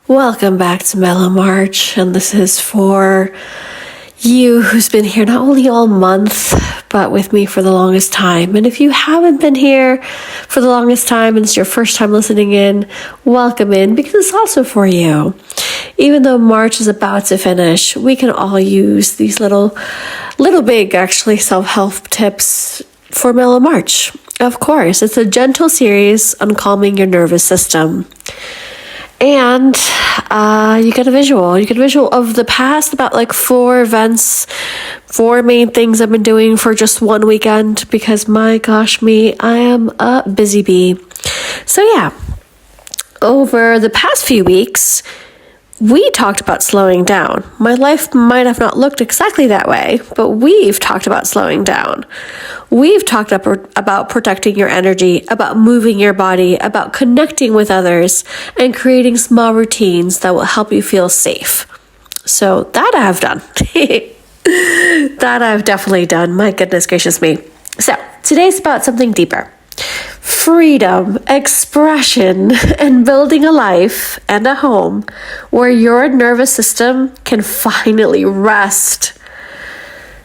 Welcome back to Mellow March, and this is for you who's been here not only all month, but with me for the longest time. And if you haven't been here for the longest time and it's your first time listening in, welcome in, because it's also for you. Even though March is about to finish, we can all use these little big actually self-help tips for Mellow March. Of course, it's a gentle series on calming your nervous system. And you get a visual. You get a visual of the past, about like 4 events, 4 main things I've been doing for just one weekend, because my gosh me, I am a busy bee. So yeah, over the past few weeks, we talked about slowing down. My life might have not looked exactly that way, but we've talked about slowing down. We've talked about protecting your energy, about moving your body, about connecting with others, and creating small routines that will help you feel safe. So that I have done. That I've definitely done. My goodness gracious me. So today's about something deeper. Freedom, expression, and building a life and a home where your nervous system can finally rest.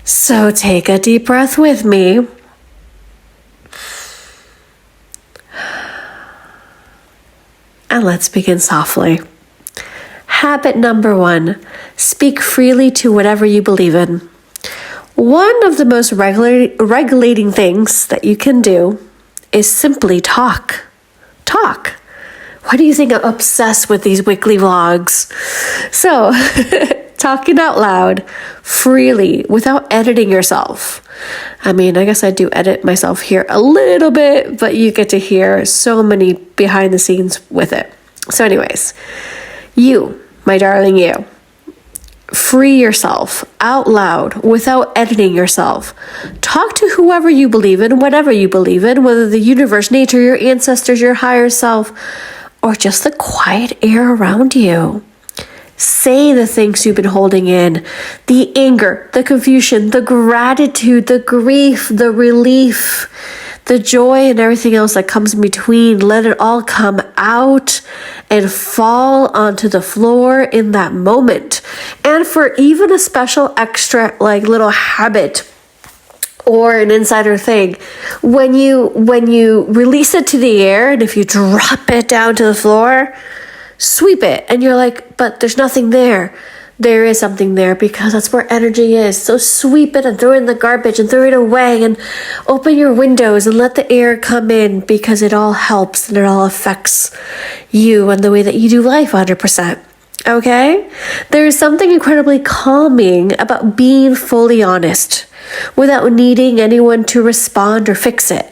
So take a deep breath with me. And let's begin softly. Habit number 1, speak freely to whatever you believe in. One of the most regulating things that you can do is simply talk. Talk. Why do you think I'm obsessed with these weekly vlogs? So, talking out loud, freely, without editing yourself. I mean, I guess I do edit myself here a little bit, but you get to hear so many behind the scenes with it. So anyways, you, my darling you, free yourself out loud without editing yourself. Talk to whoever you believe in, whatever you believe in, whether the universe, nature, your ancestors, your higher self, or just the quiet air around you. Say the things you've been holding in, the anger, the confusion, the gratitude, the grief, the relief, the joy, and everything else that comes in between. Let it all come out and fall onto the floor in that moment. And for even a special extra like little habit or an insider thing, when you release it to the air, and if you drop it down to the floor, sweep it, and you're like, but there's nothing there. There is something there, because that's where energy is. So sweep it and throw it in the garbage and throw it away, and open your windows and let the air come in, because it all helps and it all affects you and the way that you do life 100%. Okay? There is something incredibly calming about being fully honest without needing anyone to respond or fix it.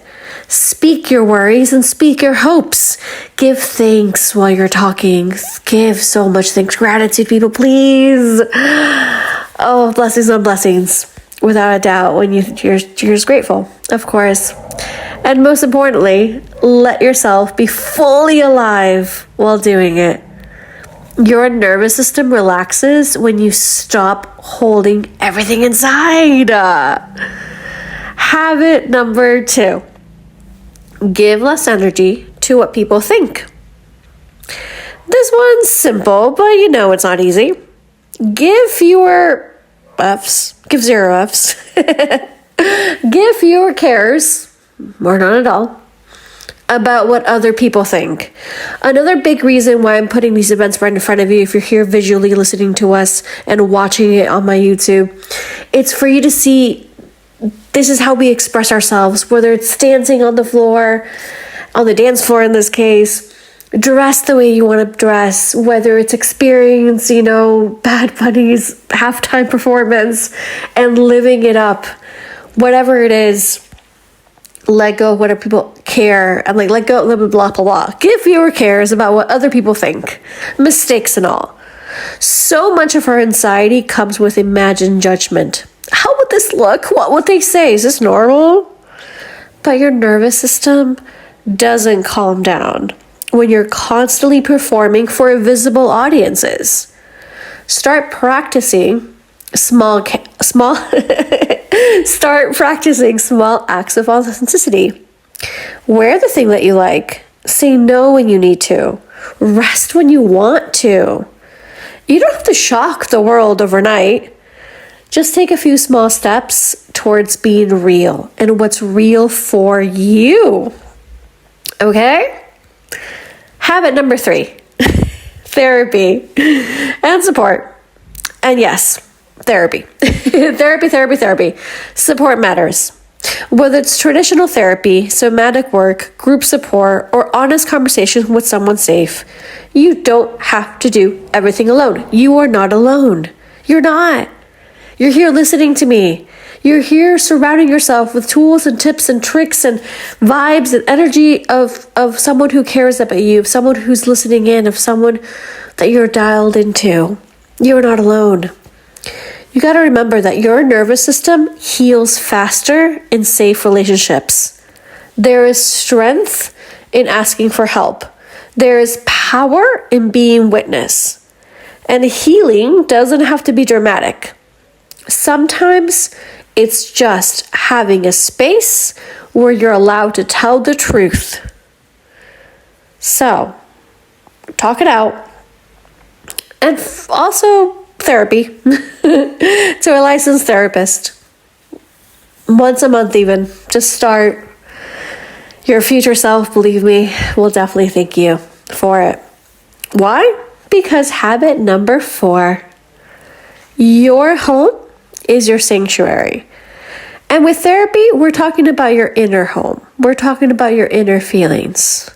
Speak your worries and speak your hopes. Give thanks while you're talking. Give so much thanks. Gratitude, people, please. Oh, blessings on blessings. Without a doubt, when you're just grateful, of course. And most importantly, let yourself be fully alive while doing it. Your nervous system relaxes when you stop holding everything inside. Habit number 2. Give less energy to what people think. This one's simple, but you know it's not easy. Give fewer F's. Give 0 F's. Give fewer cares, or none at all, about what other people think. Another big reason why I'm putting these events right in front of you, if you're here visually listening to us and watching it on my YouTube, it's for you to see this is how we express ourselves, whether it's dancing on the floor, on the dance floor in this case, dress the way you want to dress, whether it's experience, Bad Bunny's halftime performance and living it up, whatever it is. Let go of what people care. I'm like, let go, blah, blah, blah, blah, blah. Give fewer cares about what other people think, mistakes and all. So much of our anxiety comes with imagined judgment. How would this look? What would they say? Is this normal? But your nervous system doesn't calm down when you're constantly performing for visible audiences. Start practicing small Start practicing small acts of authenticity. Wear the thing that you like. Say no when you need to. Rest when you want to. You don't have to shock the world overnight. Just take a few small steps towards being real and what's real for you. Okay? Habit number 3, therapy and support. And yes, therapy. Therapy. Support matters. Whether it's traditional therapy, somatic work, group support, or honest conversation with someone safe, you don't have to do everything alone. You are not alone. You're not. You're here listening to me. You're here surrounding yourself with tools and tips and tricks and vibes and energy of someone who cares about you, of someone who's listening in, of someone that you're dialed into. You're not alone. You got to remember that your nervous system heals faster in safe relationships. There is strength in asking for help. There is power in being witness. And healing doesn't have to be dramatic. Sometimes it's just having a space where you're allowed to tell the truth. So, talk it out. And also therapy to a licensed therapist. Once a month even. Just start. Your future self, believe me, will definitely thank you for it. Why? Because habit number 4, your home is your sanctuary. And with therapy, we're talking about your inner home. We're talking about your inner feelings.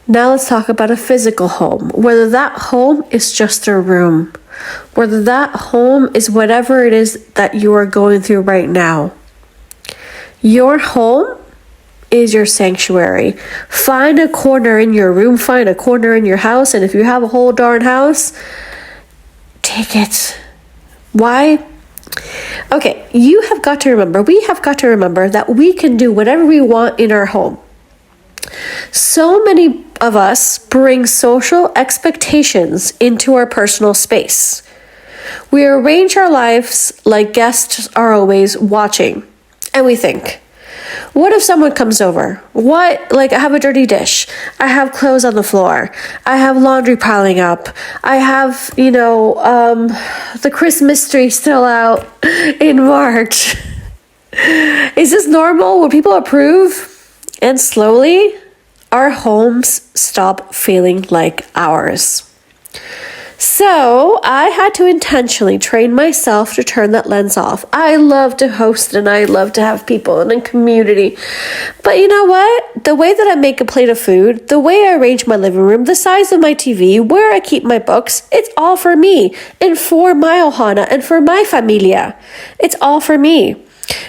Now let's talk about a physical home. Whether that home is just a room, whether that home is whatever it is that you are going through right now. Your home is your sanctuary. Find a corner in your room, find a corner in your house, and if you have a whole darn house, take it. Why? Okay, we have got to remember that we can do whatever we want in our home. So many of us bring social expectations into our personal space. We arrange our lives like guests are always watching, and we think, what if someone comes over? I have a dirty dish. I have clothes on the floor. I have laundry piling up. I have, the Christmas tree still out in March. Is this normal? Will people approve? And slowly, our homes stop feeling like ours. So I had to intentionally train myself to turn that lens off. I love to host and I love to have people and a community. But you know what? The way that I make a plate of food, the way I arrange my living room, the size of my TV, where I keep my books, it's all for me and for my ohana and for my familia. It's all for me.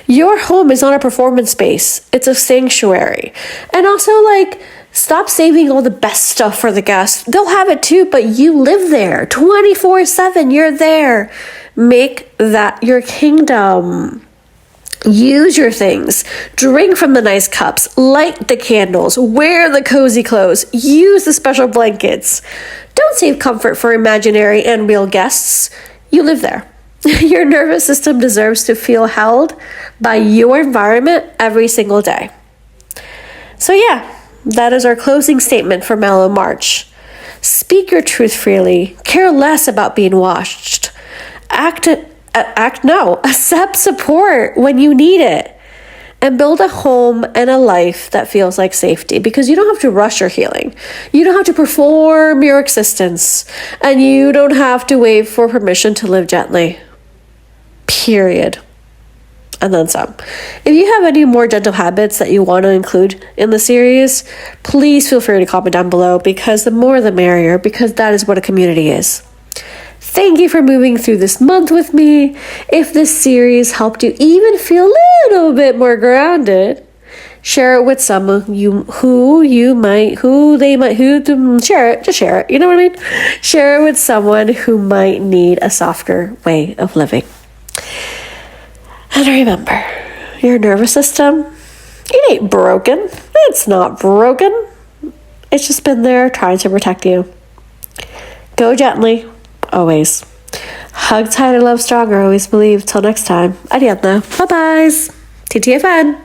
Your home is not a performance space. It's a sanctuary. And also, stop saving all the best stuff for the guests. They'll have it too, but you live there 24/7. You're there. Make that your kingdom. Use your things. Drink from the nice cups. Light the candles. Wear the cozy clothes. Use the special blankets. Don't save comfort for imaginary and real guests. You live there. Your nervous system deserves to feel held by your environment every single day. So that is our closing statement for Mellow March. Speak your truth freely. Care less about being watched. Accept support when you need it. And build a home and a life that feels like safety, because you don't have to rush your healing. You don't have to perform your existence. And you don't have to wait for permission to live gently. Period. And then some. If you have any more gentle habits that you want to include in the series, please feel free to comment down below, because the more the merrier, because that is what a community is. Thank you for moving through this month with me. If this series helped you even feel a little bit more grounded, share it with someone share it. You know what I mean? Share it with someone who might need a softer way of living. And remember, your nervous system, it ain't broken. It's not broken. It's just been there trying to protect you. Go gently, always. Hug tight and love stronger, always believe. Till next time, adianta. Bye-byes. TTFN.